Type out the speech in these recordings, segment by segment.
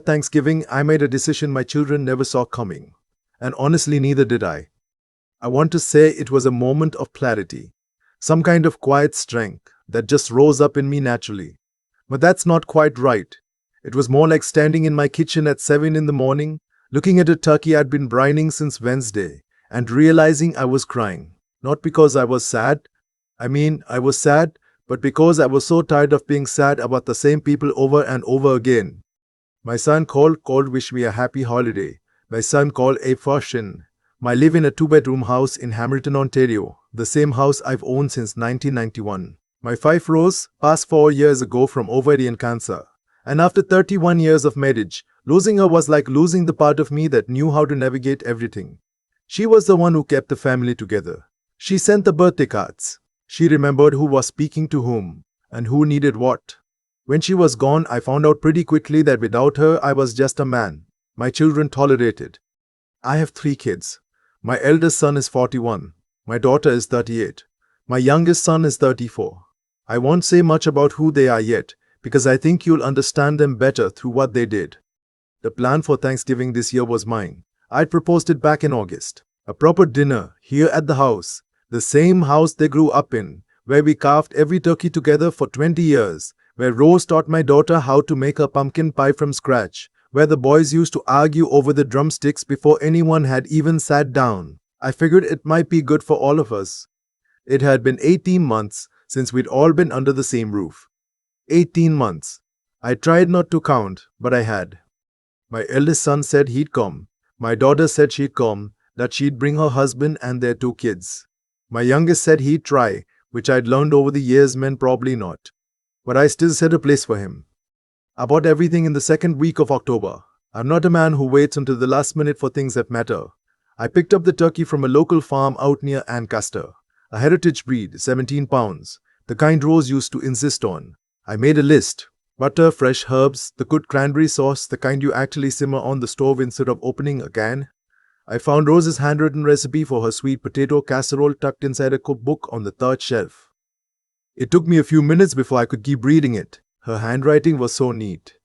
Thanksgiving, I made a decision my children never saw coming. And honestly, neither did I. I want to say it was a moment of clarity. Some kind of quiet strength that just rose up in me naturally. But that's not quite right. It was more like standing in my kitchen at 7 in the morning, looking at a turkey I'd been brining since Wednesday, and realizing I was crying. Not because I was sad. I was sad, but because I was so tired of being sad about the same people over and over again. My son called, wished me a happy holiday. My son called a fashion. I live in a 2-bedroom house in Hamilton, Ontario, the same house I've owned since 1991. My wife Rose passed 4 years ago from ovarian cancer. And after 31 years of marriage, losing her was like losing the part of me that knew how to navigate everything. She was the one who kept the family together. She sent the birthday cards. She remembered who was speaking to whom and who needed what. When she was gone, I found out pretty quickly that without her, I was just a man my children tolerated. I have 3 kids. My eldest son is 41. My daughter is 38. My youngest son is 34. I won't say much about who they are yet, because I think you'll understand them better through what they did. The plan for Thanksgiving this year was mine. I'd proposed it back in August. A proper dinner here at the house, the same house they grew up in, where we carved every turkey together for 20 years, where Rose taught my daughter how to make a pumpkin pie from scratch, where the boys used to argue over the drumsticks before anyone had even sat down. I figured it might be good for all of us. It had been 18 months since we'd all been under the same roof. 18 months. I tried not to count, but I had. My eldest son said he'd come. My daughter said she'd come, that she'd bring her husband and their 2 kids. My youngest said he'd try, which I'd learned over the years meant probably not. But I still set a place for him. I bought everything in the second week of October. I'm not a man who waits until the last minute for things that matter. I picked up the turkey from a local farm out near Ancaster. A heritage breed, 17 pounds, the kind Rose used to insist on. I made a list. Butter, fresh herbs, the good cranberry sauce, the kind you actually simmer on the stove instead of opening a can. I found Rose's handwritten recipe for her sweet potato casserole tucked inside a cookbook on the 3rd shelf. It took me a few minutes before I could keep reading it. Her handwriting was so neat.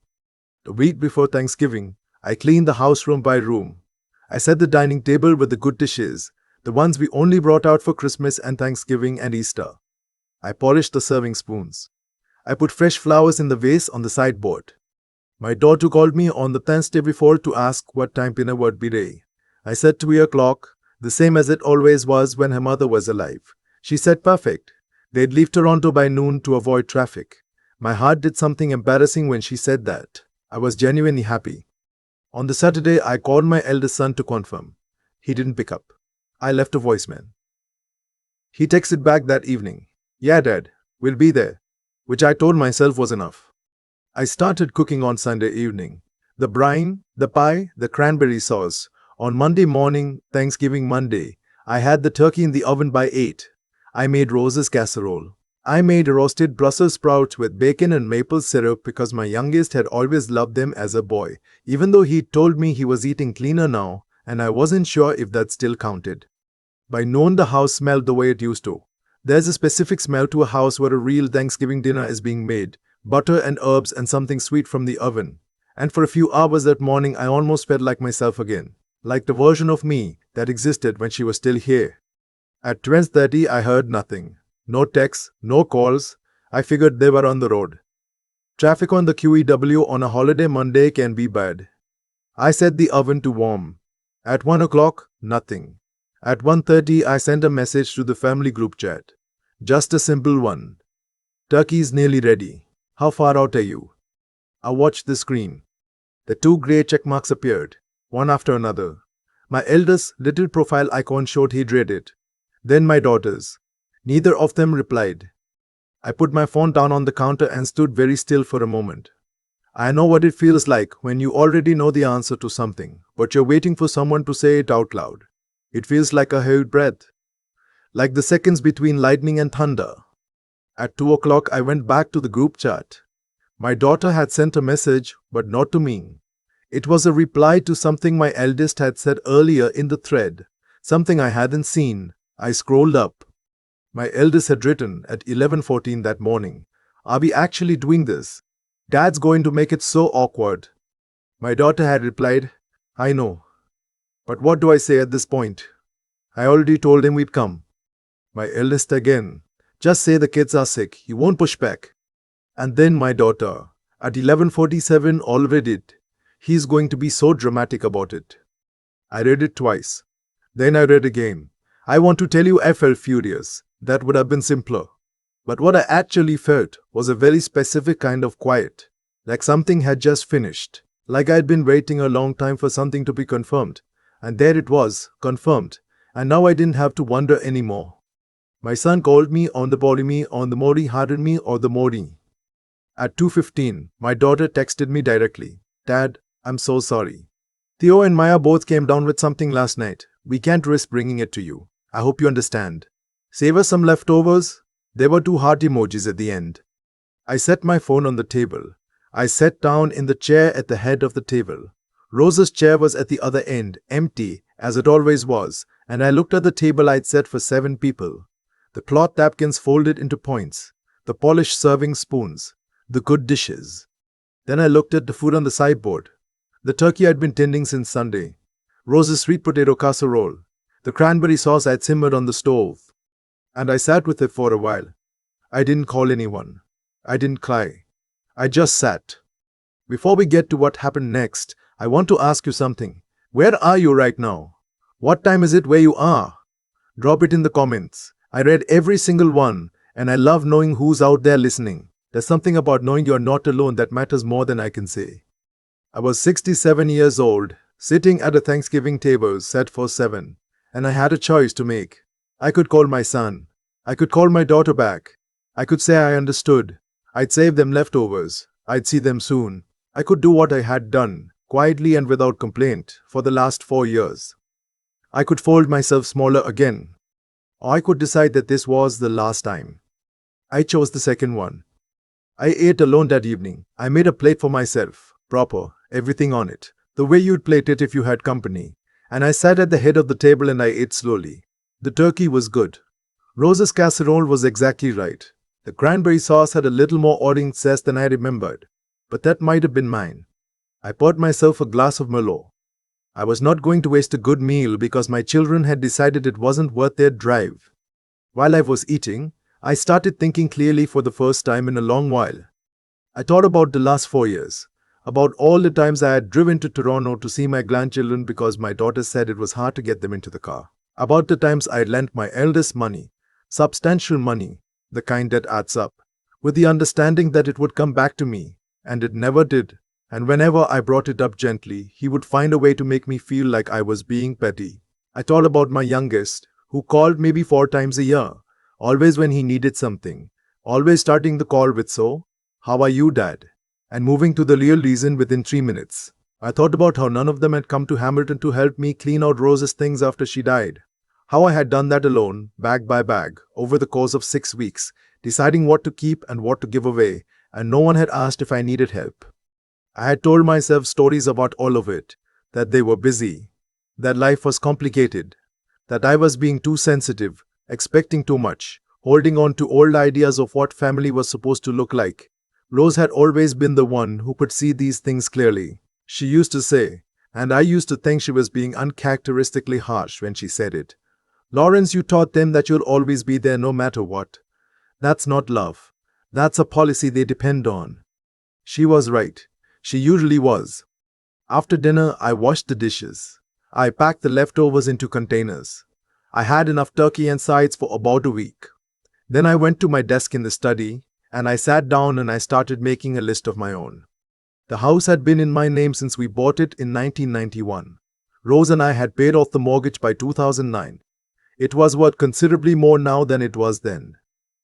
The week before Thanksgiving, I cleaned the house room by room. I set the dining table with the good dishes, the ones we only brought out for Christmas and Thanksgiving and Easter. I polished the serving spoons. I put fresh flowers in the vase on the sideboard. My daughter called me on the Thursday before to ask what time dinner would be ready. I said 2 o'clock, the same as it always was when her mother was alive. She said perfect. They'd leave Toronto by noon to avoid traffic. My heart did something embarrassing when she said that. I was genuinely happy. On the Saturday, I called my eldest son to confirm. He didn't pick up. I left a voicemail. He texted back that evening. Yeah, Dad, we'll be there, which I told myself was enough. I started cooking on Sunday evening. The brine, the pie, the cranberry sauce. On Monday morning, Thanksgiving Monday, I had the turkey in the oven by 8. I made Rose's casserole. I made roasted Brussels sprouts with bacon and maple syrup because my youngest had always loved them as a boy, even though he told me he was eating cleaner now, and I wasn't sure if that still counted. By noon, the house smelled the way it used to. There's a specific smell to a house where a real Thanksgiving dinner is being made, butter and herbs and something sweet from the oven. And for a few hours that morning, I almost felt like myself again, like the version of me that existed when she was still here. At 12:30, I heard nothing. No texts, no calls. I figured they were on the road. Traffic on the QEW on a holiday Monday can be bad. I set the oven to warm. At 1 o'clock, nothing. At 1:30, I sent a message to the family group chat. Just a simple one. Turkey's nearly ready. How far out are you? I watched the screen. The 2 grey check marks appeared, one after another. My eldest little profile icon showed he'd read it. Then my daughters. Neither of them replied. I put my phone down on the counter and stood very still for a moment. I know what it feels like when you already know the answer to something, but you're waiting for someone to say it out loud. It feels like a held breath, like the seconds between lightning and thunder. At 2 o'clock, I went back to the group chat. My daughter had sent a message, but not to me. It was a reply to something my eldest had said earlier in the thread, something I hadn't seen. I scrolled up. My eldest had written at 11:14 that morning, "Are we actually doing this? Dad's going to make it so awkward." My daughter had replied, I know. But what do I say at this point? I already told him we'd come. My eldest again. Just say the kids are sick. He won't push back. And then my daughter, at 11:47, already did. He's going to be so dramatic about it. I read it twice. Then I read again. I want to tell you I felt furious. That would have been simpler. But what I actually felt was a very specific kind of quiet. Like something had just finished. Like I'd been waiting a long time for something to be confirmed. And there it was, confirmed. And now I didn't have to wonder anymore. My son called me on the Mori hardened me or the Mori. At 2:15, my daughter texted me directly. Dad, I'm so sorry. Theo and Maya both came down with something last night. We can't risk bringing it to you. I hope you understand. Save us some leftovers. There were 2 heart emojis at the end. I set my phone on the table. I sat down in the chair at the head of the table. Rose's chair was at the other end, empty, as it always was, and I looked at the table I'd set for 7 people. The cloth napkins folded into points, the polished serving spoons, the good dishes. Then I looked at the food on the sideboard. The turkey I'd been tending since Sunday, Rose's sweet potato casserole, the cranberry sauce I'd simmered on the stove. And I sat with it for a while. I didn't call anyone. I didn't cry. I just sat. Before we get to what happened next, I want to ask you something. Where are you right now? What time is it where you are? Drop it in the comments. I read every single one, and I love knowing who's out there listening. There's something about knowing you're not alone that matters more than I can say. I was 67 years old, sitting at a Thanksgiving table set for 7, and I had a choice to make. I could call my son. I could call my daughter back. I could say I understood. I'd save them leftovers. I'd see them soon. I could do what I had done, quietly and without complaint, for the last 4 years. I could fold myself smaller again. Or I could decide that this was the last time. I chose the second one. I ate alone that evening. I made a plate for myself, proper, everything on it, the way you'd plate it if you had company. And I sat at the head of the table and I ate slowly. The turkey was good. Rose's casserole was exactly right. The cranberry sauce had a little more orange zest than I remembered, but that might have been mine. I poured myself a glass of Merlot. I was not going to waste a good meal because my children had decided it wasn't worth their drive. While I was eating, I started thinking clearly for the first time in a long while. I thought about the last 4 years, about all the times I had driven to Toronto to see my grandchildren because my daughter said it was hard to get them into the car, about the times I had lent my eldest money, substantial money, the kind that adds up, with the understanding that it would come back to me, and it never did. And whenever I brought it up gently, he would find a way to make me feel like I was being petty. I thought about my youngest, who called maybe 4 times a year, always when he needed something, always starting the call with "So, how are you, Dad?" and moving to the real reason within 3 minutes. I thought about how none of them had come to Hamilton to help me clean out Rose's things after she died. How I had done that alone, bag by bag, over the course of 6 weeks, deciding what to keep and what to give away, and no one had asked if I needed help. I had told myself stories about all of it, that they were busy, that life was complicated, that I was being too sensitive, expecting too much, holding on to old ideas of what family was supposed to look like. Rose had always been the one who could see these things clearly. She used to say, and I used to think she was being uncharacteristically harsh when she said it, "Lawrence, you taught them that you'll always be there no matter what. That's not love. That's a policy they depend on." She was right. She usually was. After dinner, I washed the dishes. I packed the leftovers into containers. I had enough turkey and sides for about a week. Then I went to my desk in the study, and I sat down and I started making a list of my own. The house had been in my name since we bought it in 1991. Rose and I had paid off the mortgage by 2009. It was worth considerably more now than it was then.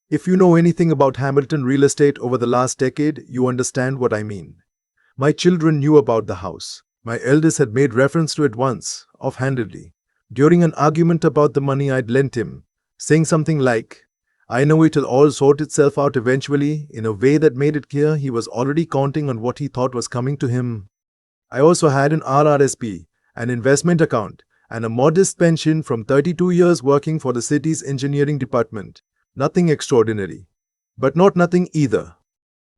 If you know anything about Hamilton real estate over the last decade, you understand what I mean. My children knew about the house. My eldest had made reference to it once, offhandedly, during an argument about the money I'd lent him, saying something like, "I know it'll all sort itself out eventually," in a way that made it clear he was already counting on what he thought was coming to him. I also had an RRSP, an investment account, and a modest pension from 32 years working for the city's engineering department. Nothing extraordinary, but not nothing either.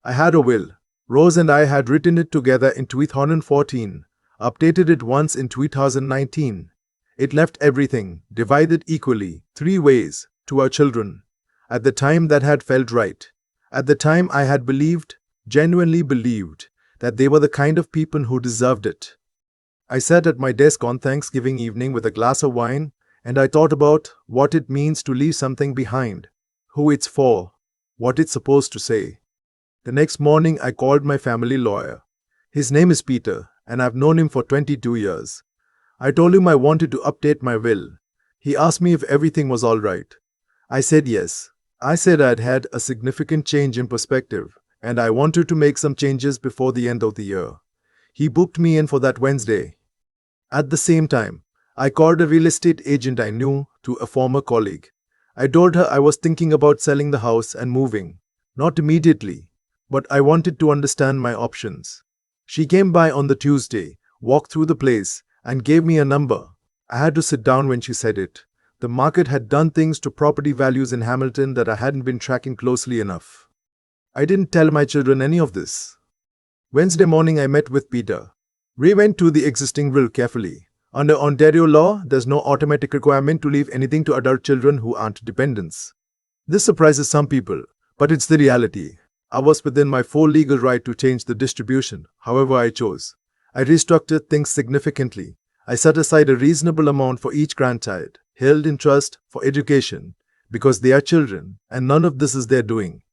I had a will. Rose and I had written it together in 2014, updated it once in 2019. It left everything, divided equally, three ways, to our children. At the time that had felt right. At the time I had believed, genuinely believed, that they were the kind of people who deserved it. I sat at my desk on Thanksgiving evening with a glass of wine, and I thought about what it means to leave something behind, who it's for, what it's supposed to say. The next morning I called my family lawyer. His name is Peter, and I've known him for 22 years. I told him I wanted to update my will. He asked me if everything was all right. I said yes. I said I'd had a significant change in perspective, and I wanted to make some changes before the end of the year. He booked me in for that Wednesday. At the same time, I called a real estate agent I knew to a former colleague. I told her I was thinking about selling the house and moving. Not immediately, but I wanted to understand my options. She came by on the Tuesday, walked through the place, and gave me a number. I had to sit down when she said it. The market had done things to property values in Hamilton that I hadn't been tracking closely enough. I didn't tell my children any of this. Wednesday morning I met with Peter. We went through the existing will carefully. Under Ontario law, there's no automatic requirement to leave anything to adult children who aren't dependents. This surprises some people, but it's the reality. I was within my full legal right to change the distribution, however I chose. I restructured things significantly. I set aside a reasonable amount for each grandchild, held in trust for education, because they are children, and none of this is their doing.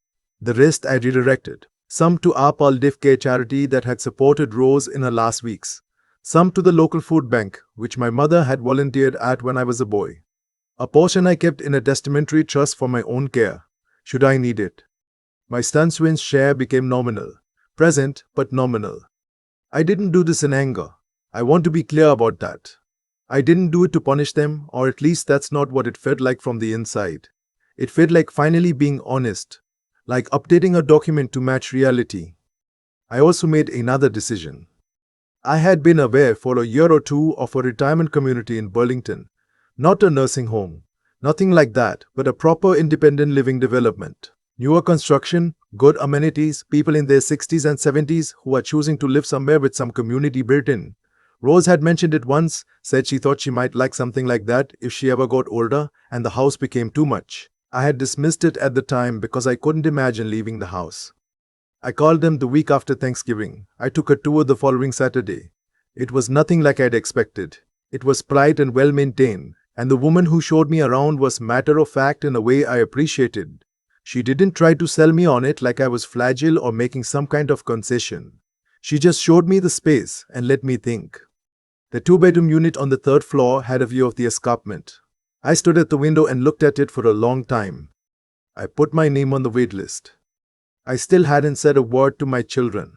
The rest I redirected. Some to our Paldiv Care charity that had supported Rose in her last weeks. Some to the local food bank, which my mother had volunteered at when I was a boy. A portion I kept in a testamentary trust for my own care, should I need it. My sn-sweetrevenge share became nominal, present but nominal. I didn't do this in anger. I want to be clear about that. I didn't do it to punish them, or at least that's not what it felt like from the inside. It felt like finally being honest, like updating a document to match reality. I also made another decision. I had been aware for a year or two of a retirement community in Burlington, not a nursing home, nothing like that, but a proper independent living development. Newer construction, good amenities, people in their 60s and 70s who are choosing to live somewhere with some community built in. Rose had mentioned it once, said she thought she might like something like that if she ever got older and the house became too much. I had dismissed it at the time because I couldn't imagine leaving the house. I called them the week after Thanksgiving. I took a tour the following Saturday. It was nothing like I'd expected. It was polite and well maintained, and the woman who showed me around was matter of fact in a way I appreciated. She didn't try to sell me on it like I was fragile or making some kind of concession. She just showed me the space and let me think. The two-bedroom unit on the third floor had a view of the escarpment. I stood at the window and looked at it for a long time. I put my name on the wait list. I still hadn't said a word to my children.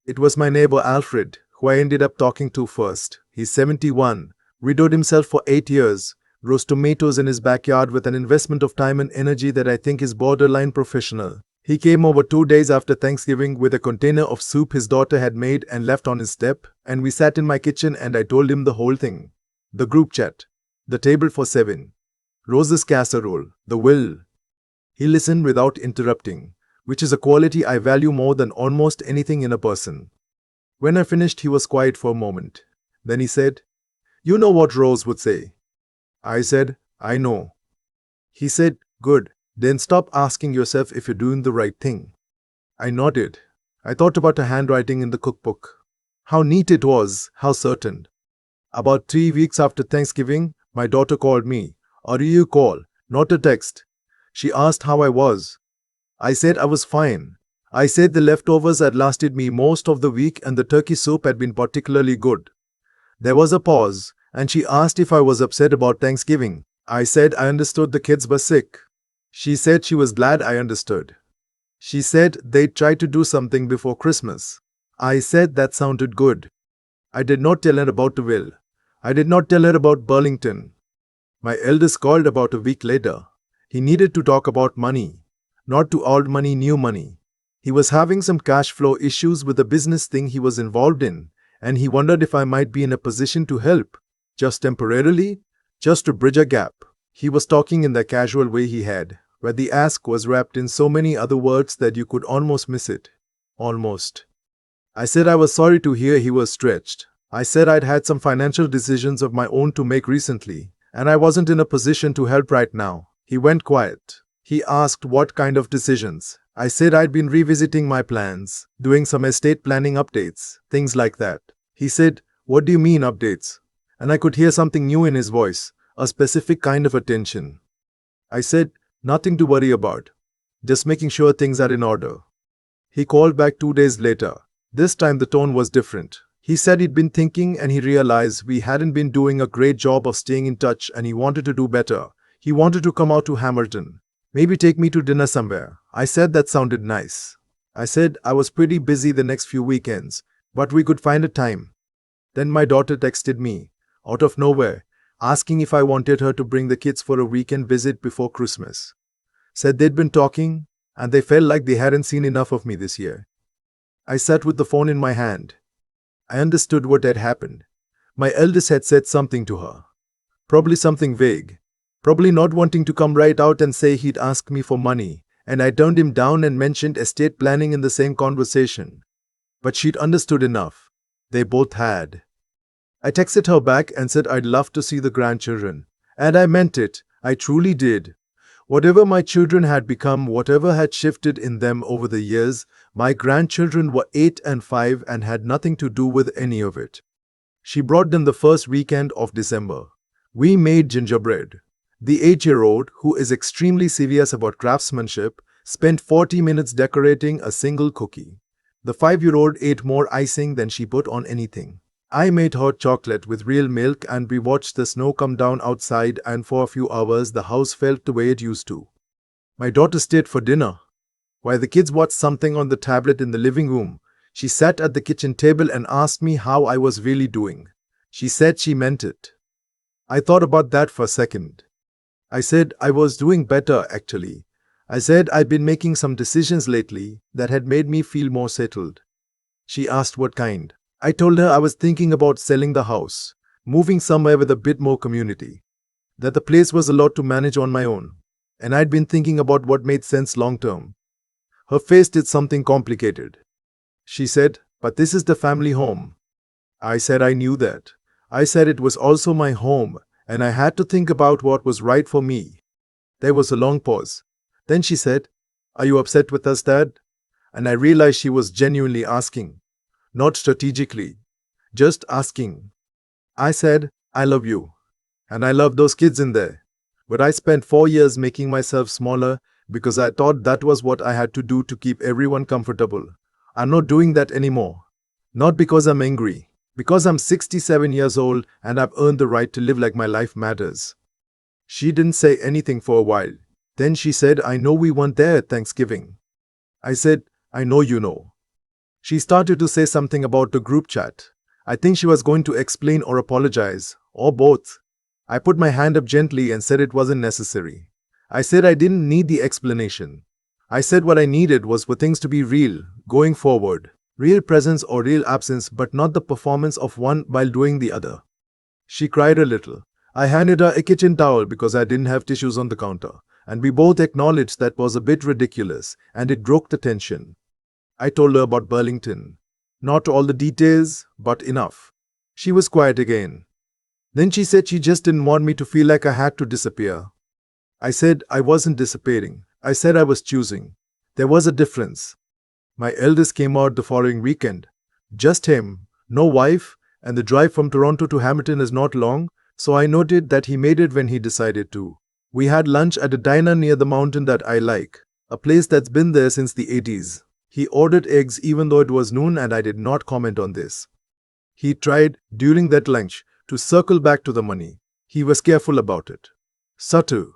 It was my neighbor Alfred, who I ended up talking to first. He's 71, widowed himself for 8 years, grows tomatoes in his backyard with an investment of time and energy that I think is borderline professional. He came over 2 days after Thanksgiving with a container of soup his daughter had made and left on his step, and we sat in my kitchen and I told him the whole thing. The group chat, the table for 7, Rose's casserole, the will. He listened without interrupting, which is a quality I value more than almost anything in a person. When I finished, he was quiet for a moment. Then he said, "You know what Rose would say." I said, "I know." He said, "Good. Then stop asking yourself if you're doing the right thing." I nodded. I thought about her handwriting in the cookbook. How neat it was, how certain. About 3 weeks after Thanksgiving, my daughter called me. A real call, not a text. She asked how I was. I said I was fine. I said the leftovers had lasted me most of the week and the turkey soup had been particularly good. There was a pause, and she asked if I was upset about Thanksgiving. I said I understood the kids were sick. She said she was glad I understood. She said they'd try to do something before Christmas. I said that sounded good. I did not tell her about the will. I did not tell her about Burlington. My eldest called about a week later. He needed to talk about money. Not to old money, new money. He was having some cash flow issues with a business thing he was involved in, and he wondered if I might be in a position to help, just temporarily, just to bridge a gap. He was talking in the casual way he had, where the ask was wrapped in so many other words that you could almost miss it. Almost. I said I was sorry to hear he was stretched. I said I'd had some financial decisions of my own to make recently, and I wasn't in a position to help right now. He went quiet. He asked what kind of decisions. I said I'd been revisiting my plans, doing some estate planning updates, things like that. He said, "What do you mean updates?" And I could hear something new in his voice, a specific kind of attention. I said, "Nothing to worry about. Just making sure things are in order." He called back 2 days later. This time the tone was different. He said he'd been thinking and he realized we hadn't been doing a great job of staying in touch and he wanted to do better. He wanted to come out to Hamilton. Maybe take me to dinner somewhere. I said that sounded nice. I said I was pretty busy the next few weekends, but we could find a time. Then my daughter texted me, out of nowhere, asking if I wanted her to bring the kids for a weekend visit before Christmas. Said they'd been talking, and they felt like they hadn't seen enough of me this year. I sat with the phone in my hand. I understood what had happened. My eldest had said something to her. Probably something vague. Probably not wanting to come right out and say he'd ask me for money, and I turned him down and mentioned estate planning in the same conversation. But she'd understood enough. They both had. I texted her back and said I'd love to see the grandchildren. And I meant it. I truly did. Whatever my children had become, whatever had shifted in them over the years, my grandchildren were 8 and 5 and had nothing to do with any of it. She brought them the first weekend of December. We made gingerbread. The 8-year-old, who is extremely serious about craftsmanship, spent 40 minutes decorating a single cookie. The 5-year-old ate more icing than she put on anything. I made hot chocolate with real milk and we watched the snow come down outside, and for a few hours the house felt the way it used to. My daughter stayed for dinner. While the kids watched something on the tablet in the living room, she sat at the kitchen table and asked me how I was really doing. She said she meant it. I thought about that for a second. I said I was doing better, actually. I said I'd been making some decisions lately that had made me feel more settled. She asked what kind. I told her I was thinking about selling the house, moving somewhere with a bit more community, that the place was a lot to manage on my own, and I'd been thinking about what made sense long term. Her face did something complicated. She said, "But this is the family home." I said I knew that. I said it was also my home, and I had to think about what was right for me. There was a long pause. Then she said, "Are you upset with us, Dad?" And I realized she was genuinely asking. Not strategically, just asking. I said, "I love you. And I love those kids in there. But I spent 4 years making myself smaller because I thought that was what I had to do to keep everyone comfortable. I'm not doing that anymore. Not because I'm angry. Because I'm 67 years old and I've earned the right to live like my life matters." She didn't say anything for a while. Then she said, "I know we weren't there at Thanksgiving." I said, "I know you know." She started to say something about the group chat. I think she was going to explain or apologize, or both. I put my hand up gently and said it wasn't necessary. I said I didn't need the explanation. I said what I needed was for things to be real, going forward. Real presence or real absence, but not the performance of one while doing the other. She cried a little. I handed her a kitchen towel because I didn't have tissues on the counter, and we both acknowledged that was a bit ridiculous, and it broke the tension. I told her about Burlington. Not all the details, but enough. She was quiet again. Then she said she just didn't want me to feel like I had to disappear. I said I wasn't disappearing. I said I was choosing. There was a difference. My eldest came out the following weekend. Just him, no wife, and the drive from Toronto to Hamilton is not long, so I noted that he made it when he decided to. We had lunch at a diner near the mountain that I like, a place that's been there since the 80s. He ordered eggs even though it was noon and I did not comment on this. He tried, during that lunch, to circle back to the money. He was careful about it. Subtle.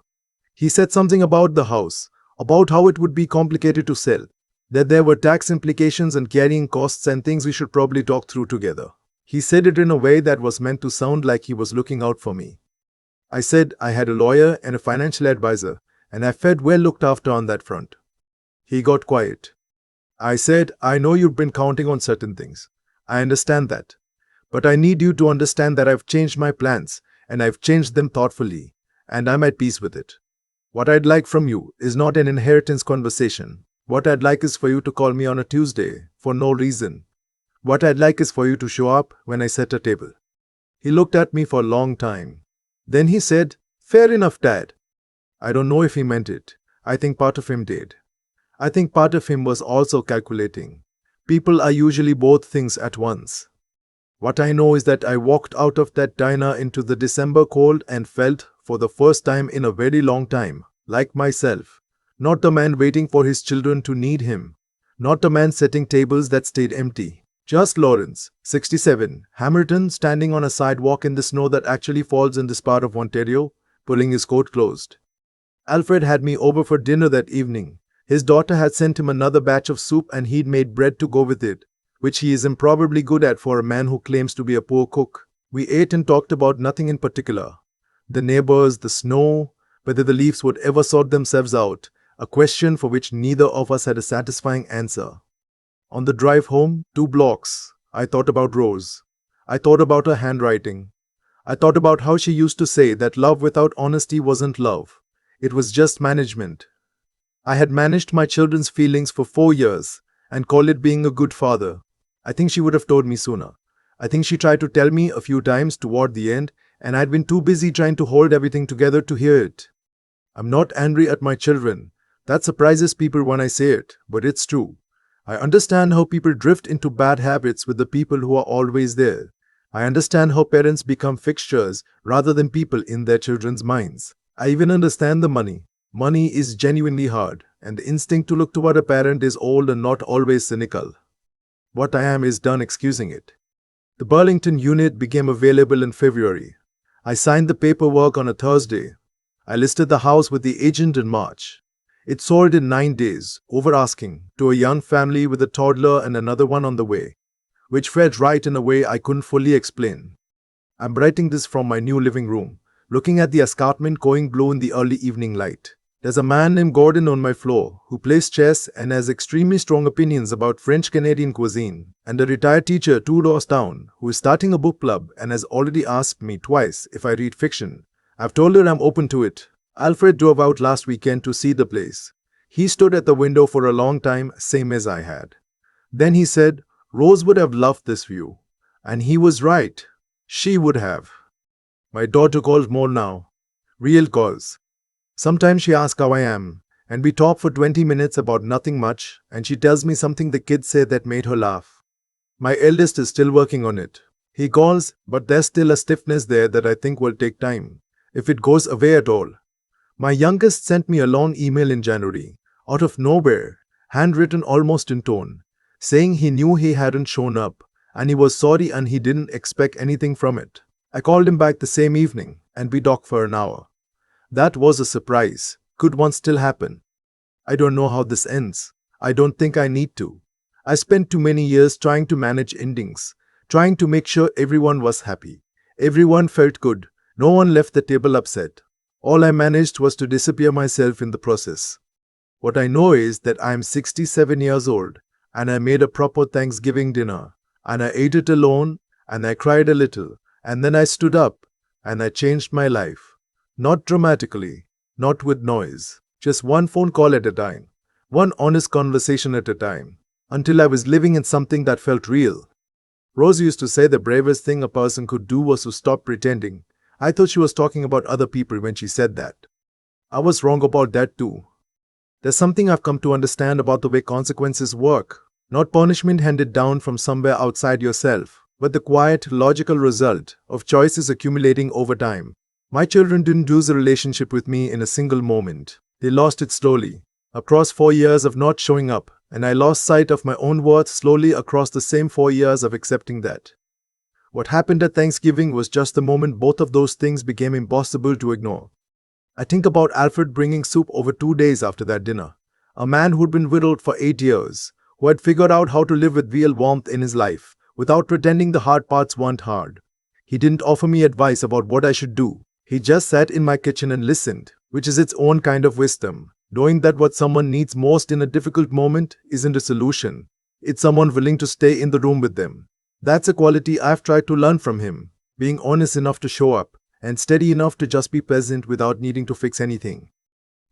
He said something about the house, about how it would be complicated to sell, that there were tax implications and carrying costs and things we should probably talk through together. He said it in a way that was meant to sound like he was looking out for me. I said I had a lawyer and a financial advisor, and I felt well looked after on that front. He got quiet. I said, "I know you've been counting on certain things. I understand that. But I need you to understand that I've changed my plans, and I've changed them thoughtfully, and I'm at peace with it. What I'd like from you is not an inheritance conversation. What I'd like is for you to call me on a Tuesday, for no reason. What I'd like is for you to show up when I set a table." He looked at me for a long time. Then he said, "Fair enough, Dad." I don't know if he meant it. I think part of him did. I think part of him was also calculating. People are usually both things at once. What I know is that I walked out of that diner into the December cold and felt, for the first time in a very long time, like myself. Not the man waiting for his children to need him. Not the man setting tables that stayed empty. Just Lawrence, 67, Hamilton, standing on a sidewalk in the snow that actually falls in this part of Ontario, pulling his coat closed. Alfred had me over for dinner that evening. His daughter had sent him another batch of soup and he'd made bread to go with it, which he is improbably good at for a man who claims to be a poor cook. We ate and talked about nothing in particular. The neighbors, the snow, whether the leaves would ever sort themselves out, a question for which neither of us had a satisfying answer. On the drive home, 2 blocks, I thought about Rose. I thought about her handwriting. I thought about how she used to say that love without honesty wasn't love. It was just management. I had managed my children's feelings for 4 years and called it being a good father. I think she would have told me sooner. I think she tried to tell me a few times toward the end, and I'd been too busy trying to hold everything together to hear it. I'm not angry at my children. That surprises people when I say it, but it's true. I understand how people drift into bad habits with the people who are always there. I understand how parents become fixtures rather than people in their children's minds. I even understand the money. Money is genuinely hard, and the instinct to look toward a parent is old and not always cynical. What I am is done excusing it. The Burlington unit became available in February. I signed the paperwork on a Thursday. I listed the house with the agent in March. It sold in 9 days, over asking, to a young family with a toddler and another one on the way, which felt right in a way I couldn't fully explain. I'm writing this from my new living room, looking at the escarpment going blue in the early evening light. There's a man named Gordon on my floor who plays chess and has extremely strong opinions about French-Canadian cuisine, and a retired teacher 2 doors down who is starting a book club and has already asked me twice if I read fiction. I've told her I'm open to it. Alfred drove out last weekend to see the place. He stood at the window for a long time, same as I had. Then he said, "Rose would have loved this view." And he was right. She would have. My daughter calls more now. Real calls. Sometimes she asks how I am, and we talk for 20 minutes about nothing much, and she tells me something the kids said that made her laugh. My eldest is still working on it. He calls, but there's still a stiffness there that I think will take time, if it goes away at all. My youngest sent me a long email in January, out of nowhere, handwritten almost in tone, saying he knew he hadn't shown up, and he was sorry and he didn't expect anything from it. I called him back the same evening, and we talked for an hour. That was a surprise. Could one still happen? I don't know how this ends. I don't think I need to. I spent too many years trying to manage endings, trying to make sure everyone was happy. Everyone felt good. No one left the table upset. All I managed was to disappear myself in the process. What I know is that I am 67 years old, and I made a proper Thanksgiving dinner, and I ate it alone, and I cried a little, and then I stood up, and I changed my life. Not dramatically, not with noise, just one phone call at a time, one honest conversation at a time, until I was living in something that felt real. Rose used to say the bravest thing a person could do was to stop pretending. I thought she was talking about other people when she said that. I was wrong about that too. There's something I've come to understand about the way consequences work. Not punishment handed down from somewhere outside yourself, but the quiet, logical result of choices accumulating over time. My children didn't lose a relationship with me in a single moment. They lost it slowly, across 4 years of not showing up, and I lost sight of my own worth slowly across the same 4 years of accepting that. What happened at Thanksgiving was just the moment both of those things became impossible to ignore. I think about Alfred bringing soup over 2 days after that dinner. A man who'd been widowed for 8 years, who had figured out how to live with real warmth in his life, without pretending the hard parts weren't hard. He didn't offer me advice about what I should do. He just sat in my kitchen and listened, which is its own kind of wisdom, knowing that what someone needs most in a difficult moment isn't a solution. It's someone willing to stay in the room with them. That's a quality I've tried to learn from him, being honest enough to show up, and steady enough to just be present without needing to fix anything.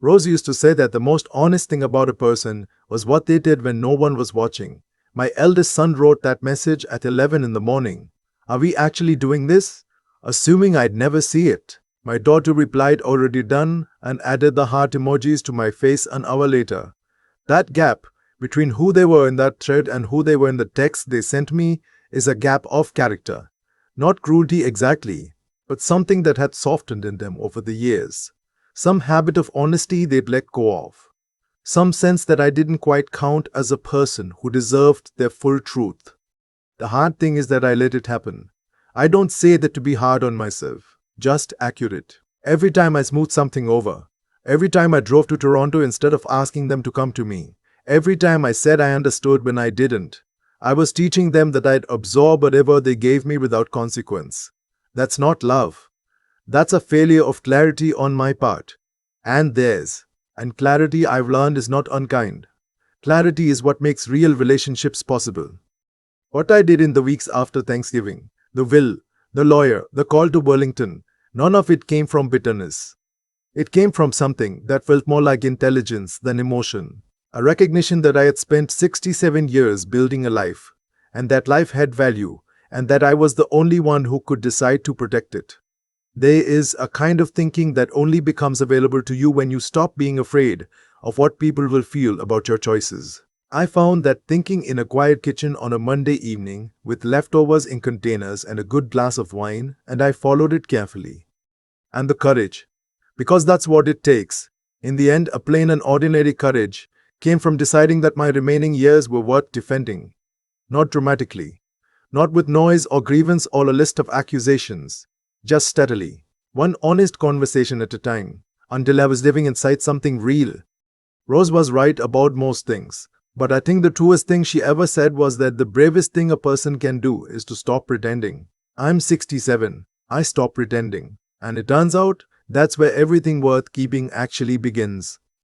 Rose used to say that the most honest thing about a person was what they did when no one was watching. My eldest son wrote that message at 11 in the morning. Are we actually doing this? Assuming I'd never see it. My daughter replied already done and added the heart emojis to my face an hour later. That gap between who they were in that thread and who they were in the text they sent me is a gap of character. Not cruelty exactly, but something that had softened in them over the years. Some habit of honesty they'd let go of. Some sense that I didn't quite count as a person who deserved their full truth. The hard thing is that I let it happen. I don't say that to be hard on myself, just accurate. Every time I smoothed something over, every time I drove to Toronto instead of asking them to come to me, every time I said I understood when I didn't, I was teaching them that I'd absorb whatever they gave me without consequence. That's not love. That's a failure of clarity on my part. And theirs. And clarity, I've learned, is not unkind. Clarity is what makes real relationships possible. What I did in the weeks after Thanksgiving, the will, the lawyer, the call to Burlington, none of it came from bitterness. It came from something that felt more like intelligence than emotion. A recognition that I had spent 67 years building a life, and that life had value, and that I was the only one who could decide to protect it. There is a kind of thinking that only becomes available to you when you stop being afraid of what people will feel about your choices. I found that thinking in a quiet kitchen on a Monday evening with leftovers in containers and a good glass of wine, and I followed it carefully. And the courage, because that's what it takes. In the end, a plain and ordinary courage came from deciding that my remaining years were worth defending. Not dramatically, not with noise or grievance or a list of accusations. Just steadily, one honest conversation at a time, until I was living inside something real. Rose was right about most things, but I think the truest thing she ever said was that the bravest thing a person can do is to stop pretending. I'm 67, I stopped pretending, and it turns out that's where everything worth keeping actually begins.